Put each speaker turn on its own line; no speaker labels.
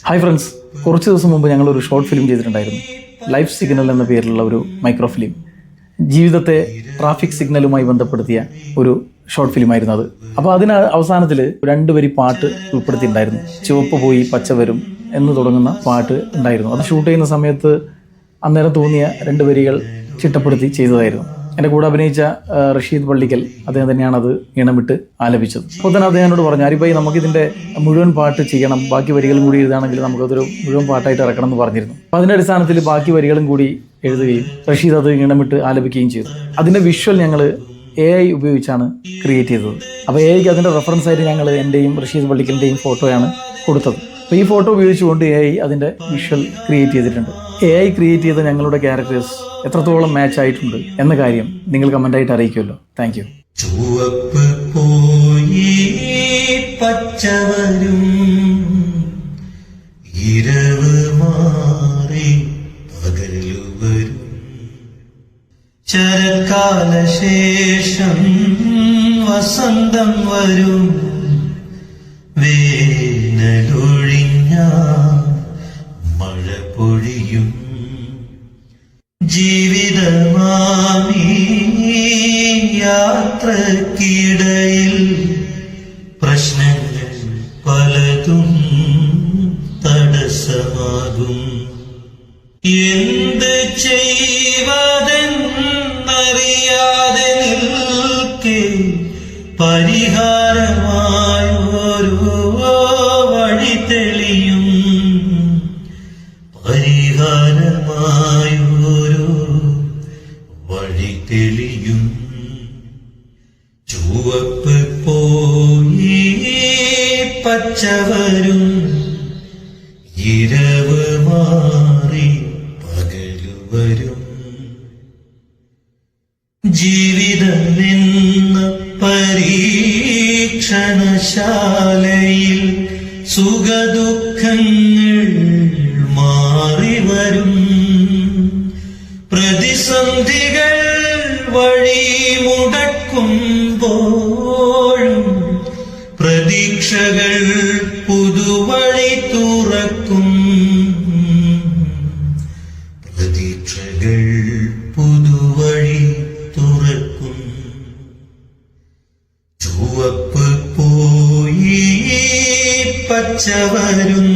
Hi friends, കുറച്ച് ദിവസം മുമ്പ് ഞങ്ങളൊരു ഷോർട്ട് ഫിലിം ചെയ്തിട്ടുണ്ടായിരുന്നു. ലൈഫ് സിഗ്നൽ എന്ന പേരിലുള്ള ഒരു മൈക്രോ ഫിലിം. ജീവിതത്തെ ട്രാഫിക് സിഗ്നലുമായി ബന്ധപ്പെടുത്തിയ ഒരു ഷോർട്ട് ഫിലിമായിരുന്നു അത്. അപ്പോൾ അതിന് അവസാനത്തിൽ 2 വരി പാട്ട് ഉൾപ്പെടുത്തിയിട്ടുണ്ടായിരുന്നു. ചുവപ്പ് പോയി പച്ച വരും എന്ന് തുടങ്ങുന്ന പാട്ട് ഉണ്ടായിരുന്നു. അത് ഷൂട്ട് ചെയ്യുന്ന സമയത്ത് അന്നേരം തോന്നിയ 2 വരികൾ ചിട്ടപ്പെടുത്തി ചെയ്തതായിരുന്നു. എൻ്റെ കൂടെ അഭിനയിച്ച റഷീദ് പള്ളിക്കൽ അദ്ദേഹം തന്നെയാണ് അത് ഈണമിട്ട് ആലപിച്ചത്. അപ്പോൾ തന്നെ അദ്ദേഹത്തിനോട് പറഞ്ഞു, ആരിഫായി നമുക്കിതിൻ്റെ മുഴുവൻ പാട്ട് ചെയ്യണം, ബാക്കി വരികളും കൂടി എഴുതുകയാണെങ്കിൽ നമുക്കതൊരു മുഴുവൻ പാട്ടായിട്ട് ഇറക്കണം എന്ന് പറഞ്ഞിരുന്നു. അപ്പോൾ അതിൻ്റെ അടിസ്ഥാനത്തിൽ ബാക്കി വരികളും കൂടി എഴുതുകയും റഷീദ് അത് ഈണമിട്ട് ആലപിക്കുകയും ചെയ്തു. അതിൻ്റെ വിഷ്വൽ ഞങ്ങൾ AI ഉപയോഗിച്ചാണ് ക്രിയേറ്റ് ചെയ്തത്. അപ്പോൾ AIക്ക് അതിൻ്റെ റെഫറൻസ് ആയിട്ട് ഞങ്ങൾ എൻ്റെയും റഷീദ് പള്ളിക്കലിൻ്റെയും ഫോട്ടോയാണ് കൊടുത്തത്. അപ്പോൾ ഈ ഫോട്ടോ ഉപയോഗിച്ചുകൊണ്ട് AI അതിൻ്റെ വിഷ്വൽ ക്രിയേറ്റ് ചെയ്തിട്ടുണ്ട്. AI ക്രിയേറ്റ് ചെയ്ത ഞങ്ങളുടെ ക്യാരക്ടേഴ്സ് എത്രത്തോളം മാച്ച് ആയിട്ടുണ്ട് എന്ന കാര്യം നിങ്ങൾ കമൻ്റായിട്ട് അറിയിക്കുമല്ലോ. Thank you.
ചുവപ്പ് പോയി പച്ചവരും ഇരവ് മാറി പകലുവരും ശരത്കാലശേഷം വസന്തം വരും വേനലൊഴിഞ്ഞ മഴ പൊഴിയും ജീവിതമാമീ യാത്രക്കിടയിൽ പ്രശ്നങ്ങൾ പലതും തടസ്സമാകും. എന്ത് ചെയ്വതെന്നറിയാതെ നിൽക്കെ പരിഹാരമായൊരു വഴി തെളിയും. പരിഹാരമായൊരു വഴി തെളിയും. ചുവപ്പ് പോയി പച്ചവരും ഇരവ് മാറി പകലുവരും. ജീവിതം എന്ന പരീക്ഷണശാലയിൽ സുഖദുഃഖങ്ങൾ മാറി വരും. പ്രതിസന്ധികൾ വഴി മുടക്കുമ്പോഴും പ്രതീക്ഷകൾ പുതുവഴി തുറക്കും. പ്രതീക്ഷകൾ പുതുവഴി തുറക്കും. ചുവപ്പ് പോയി പച്ചവരും